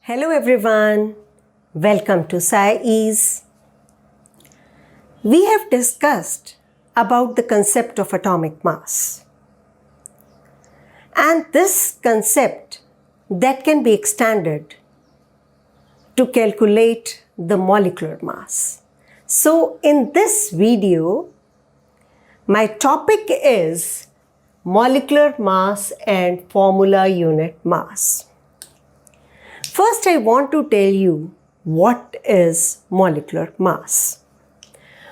Hello everyone, welcome to SciEase. We have discussed about the concept of atomic mass. And this concept that can be extended to calculate the molecular mass. So in this video, my topic is molecular mass and formula unit mass. First, I want to tell you what is molecular mass.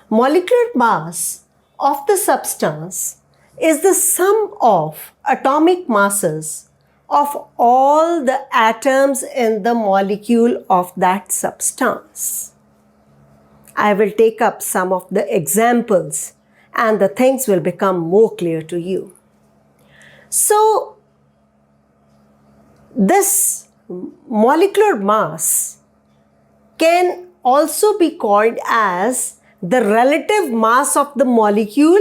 Molecular mass of the substance is the sum of atomic masses of all the atoms in the molecule of that substance. I will take up some of the examples and the things will become more clear to you. So, this molecular mass can also be called as the relative mass of the molecule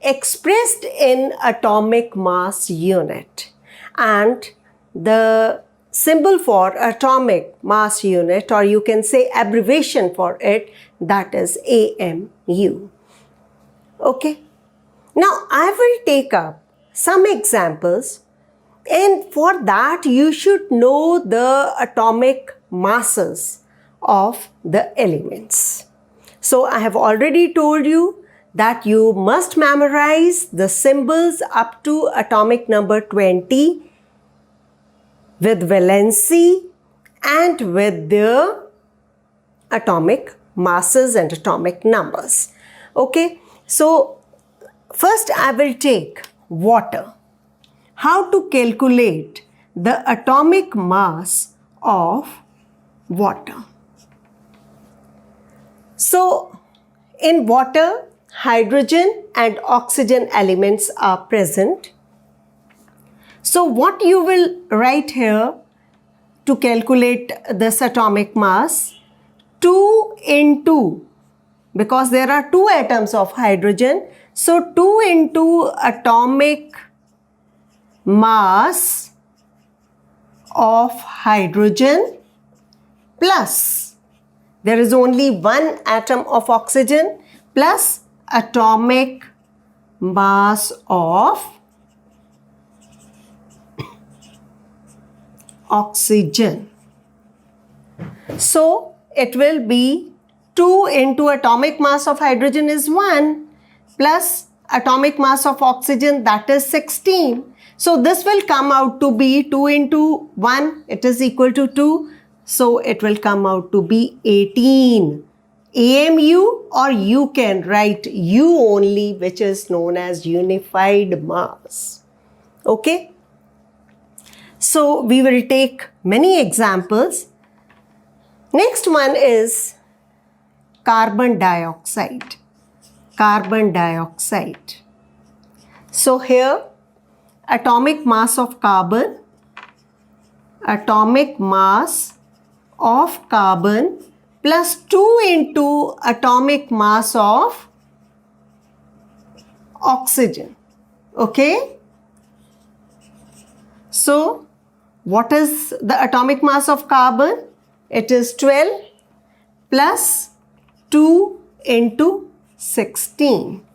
expressed in atomic mass unit. And the symbol for atomic mass unit, or you can say abbreviation for it, that is AMU. Okay. Now I will take up some examples. And for that, you should know the atomic masses of the elements. So I have already told you that you must memorize the symbols up to atomic number 20 with valency and with their atomic masses and atomic numbers. Okay, so first I will take water. How to calculate the atomic mass of water. So, in water, hydrogen and oxygen elements are present. So, what you will write here to calculate this atomic mass? 2 into, because there are 2 atoms of hydrogen, so 2 into atomic mass of hydrogen plus, there is only 1 atom of oxygen, plus atomic mass of oxygen. So it will be 2 into atomic mass of hydrogen is 1 plus atomic mass of oxygen, that is 16. So this will come out to be 2 into 1, it is equal to 2. So it will come out to be 18 AMU, or you can write U only, which is known as unified mass. Okay. So we will take many examples. Next one is carbon dioxide. Carbon dioxide. So here, atomic mass of carbon, atomic mass of carbon plus 2 into atomic mass of oxygen. Okay. So, what is the atomic mass of carbon? It is 12 plus 2 into 16.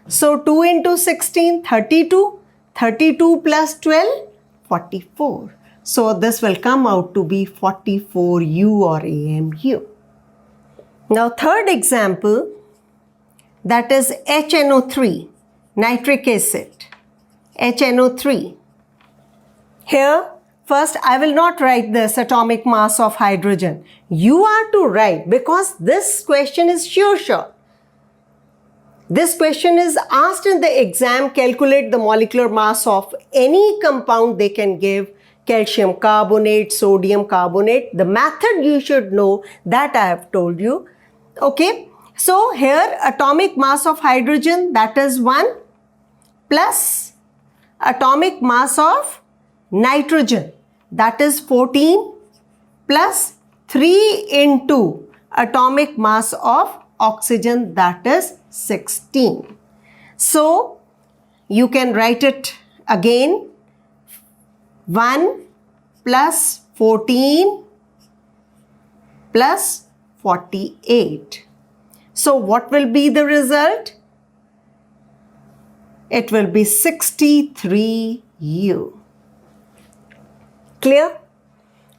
So, 2 into 16, 32. 32 plus 12, 44. So this will come out to be 44U or AMU. Now third example, that is HNO3, nitric acid, HNO3. Here, first I will not write this atomic mass of hydrogen. You are to write, because this question is sure. This question is asked in the exam, calculate the molecular mass of any compound they can give, calcium carbonate, sodium carbonate. The method you should know, that I have told you. Okay, so here atomic mass of hydrogen, that is 1 plus atomic mass of nitrogen, that is 14 plus 3 into atomic mass of oxygen, that is 16. So you can write it again, 1 plus 14 plus 48. So what will be the result? It will be 63U. Clear?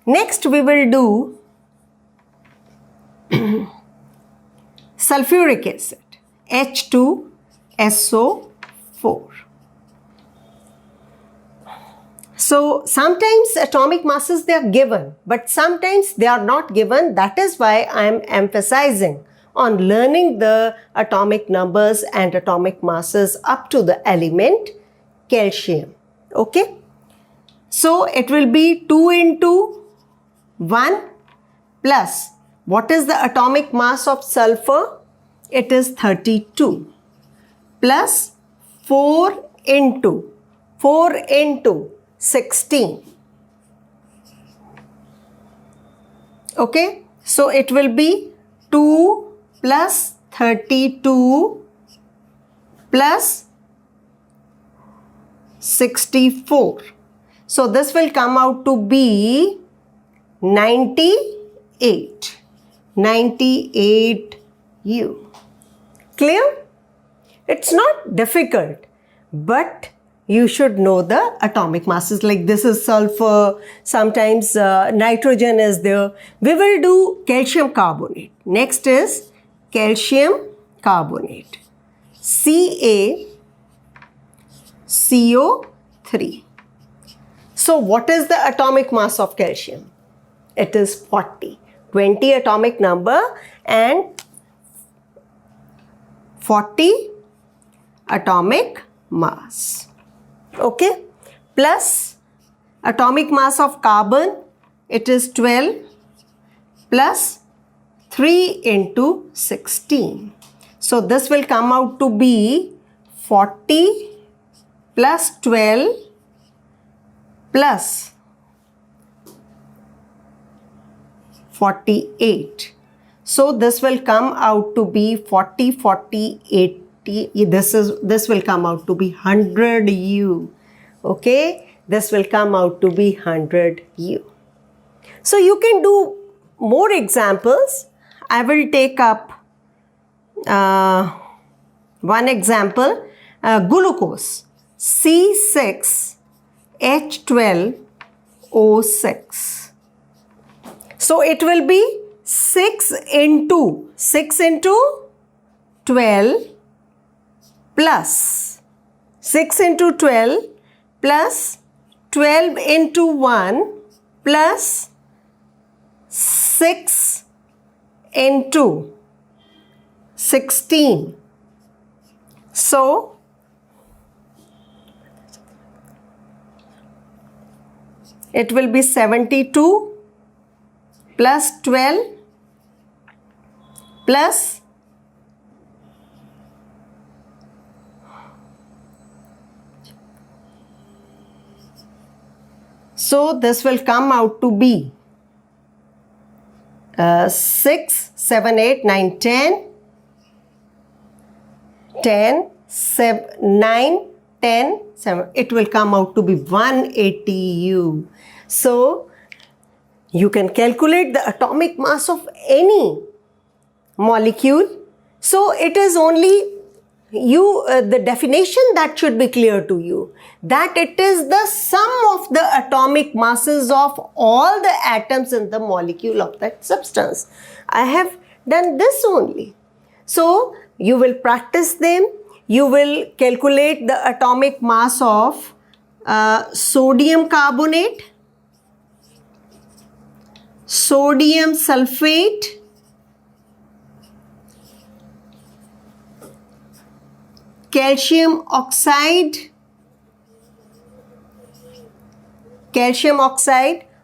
Next we will do sulfuric acid, H2SO4. So sometimes atomic masses, they are given, but sometimes they are not given. That is why I am emphasizing on learning the atomic numbers and atomic masses up to the element calcium. Okay? So it will be 2 into 1 plus, what is the atomic mass of sulfur? It is 32 plus 4 into 16. Okay, so it will be 2 plus 32 plus 64. So this will come out to be 98. 98U. Clear? It's not difficult, but you should know the atomic masses. Like this is sulfur, sometimes nitrogen is there. We will do calcium carbonate. Next is calcium carbonate, CaCO3. So what is the atomic mass of calcium? It is 40. 20 atomic number and 40 atomic mass. Okay? Plus atomic mass of carbon, it is 12 plus 3 into 16. So this will come out to be 40 plus 12 plus 48. So this will come out to be 40, 40, 80. This will come out to be 100U. Okay, this will come out to be 100U. So you can do more examples. I will take up one example, glucose, C6H12O6. So it will be 6 into 12 plus 6 into 12 plus 12 into 1 plus 6 into 16. So it will be 72 plus 12 plus this will come out to be 6, 7, 8, 9, 10, 10, 7, 9, 10, 7. It will come out to be 180U. So you can calculate the atomic mass of any molecule. So it is only the definition that should be clear to you, that it is the sum of the atomic masses of all the atoms in the molecule of that substance. I have done this only. So you will practice them. You will calculate the atomic mass of sodium carbonate, sodium sulfate, calcium oxide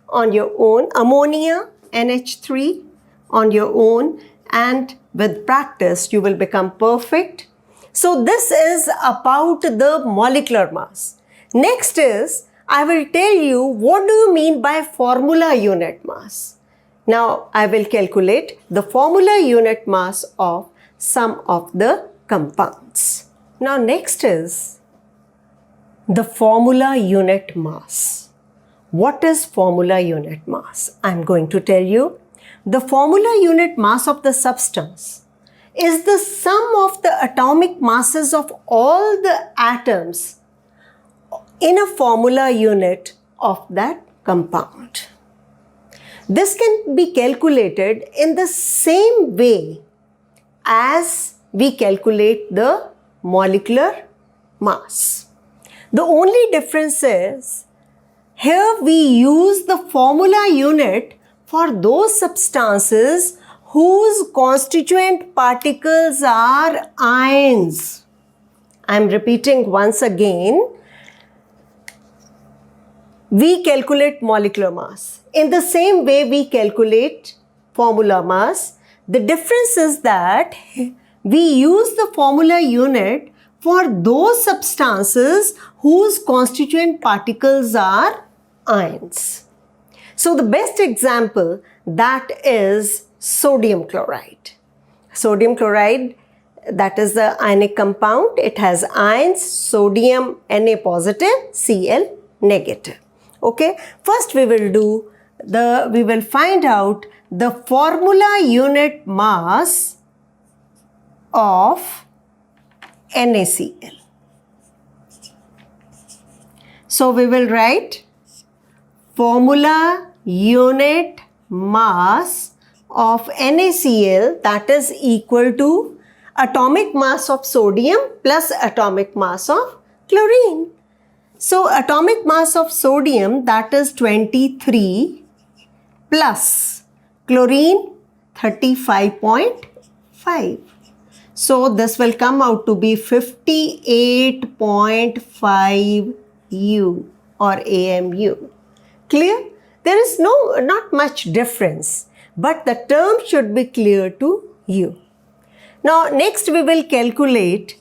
on your own, ammonia, NH3 on your own, and with practice you will become perfect. So this is about the molecular mass. Next is, I will tell you what do you mean by formula unit mass. Now I will calculate the formula unit mass of some of the compounds. Now next is the formula unit mass. What is formula unit mass? I am going to tell you. the formula unit mass of the substance is the sum of the atomic masses of all the atoms in a formula unit of that compound. This can be calculated in the same way as we calculate the molecular mass. The only difference is here we use the formula unit for those substances whose constituent particles are ions. I am repeating once again. We calculate molecular mass. In the same way we calculate formula mass. The difference is that we use the formula unit for those substances whose constituent particles are ions. So the best example, that is sodium chloride. Sodium chloride, that is the ionic compound. It has ions, sodium Na positive, Cl negative. Okay, first we will find out the formula unit mass of NaCl. So we will write formula unit mass of NaCl, that is equal to atomic mass of sodium plus atomic mass of chlorine. So atomic mass of sodium, that is 23 plus chlorine 35.5. So this will come out to be 58.5 U or AMU. Clear? There is not much difference, but the term should be clear to you. Now next we will calculate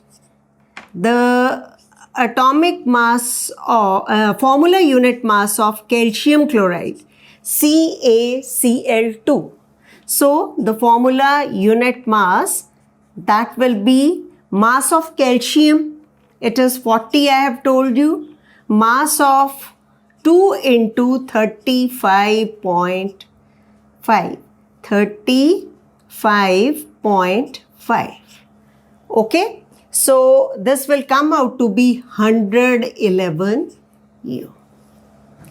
the atomic mass or formula unit mass of calcium chloride, CaCl2. So the formula unit mass, that will be mass of calcium, it is 40, I have told you, mass of 2 into 35.5, 35.5. Okay, so this will come out to be 111 U.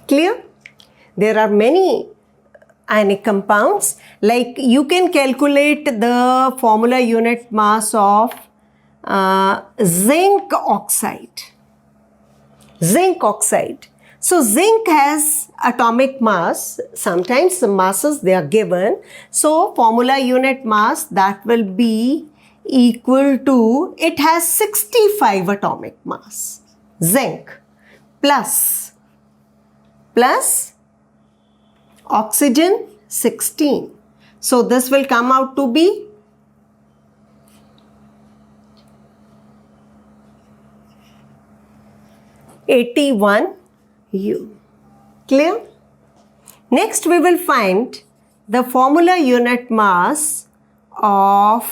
Clear? There are many ionic compounds, like you can calculate the formula unit mass of zinc oxide. Zinc oxide. So zinc has atomic mass, sometimes the masses they are given. So formula unit mass, that will be equal to, it has 65 atomic mass, zinc, plus oxygen 16. So this will come out to be 81 U. Clear? Next we will find the formula unit mass of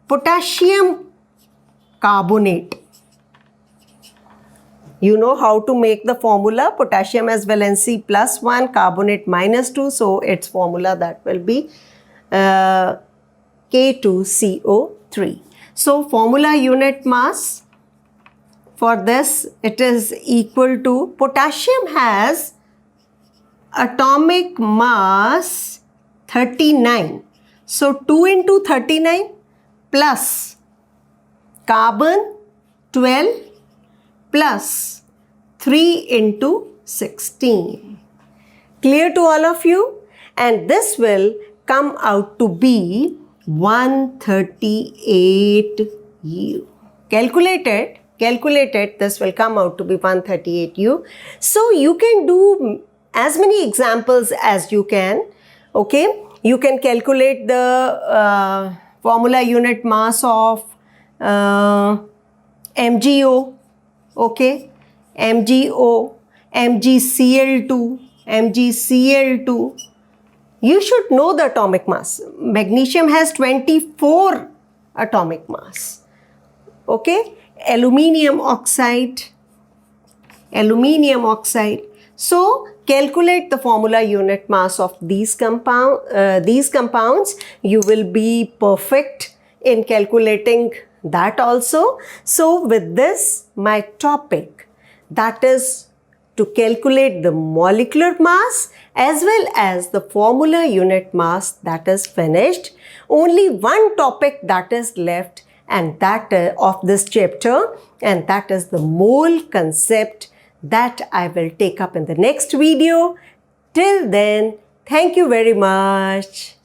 potassium carbonate. You know how to make the formula. Potassium has valency +1, carbonate -2. So its formula, that will be K2CO3. So formula unit mass for this, it is equal to, potassium has atomic mass 39. So 2 into 39 plus carbon 12 plus 3 into 16. Clear to all of you? And this will come out to be 138 U. Calculated, this will come out to be 138 U. So you can do as many examples as you can. Okay, you can calculate the formula unit mass of MgO. Okay, MgO, MgCl2. You should know the atomic mass. Magnesium has 24 atomic mass. Okay, aluminium oxide. So calculate the formula unit mass of these compounds. You will be perfect in calculating that also. So with this, my topic, that is to calculate the molecular mass as well as the formula unit mass, that is finished. Only one topic that is left, and that of this chapter, and that is the mole concept, that I will take up in the next video. Till then, thank you very much.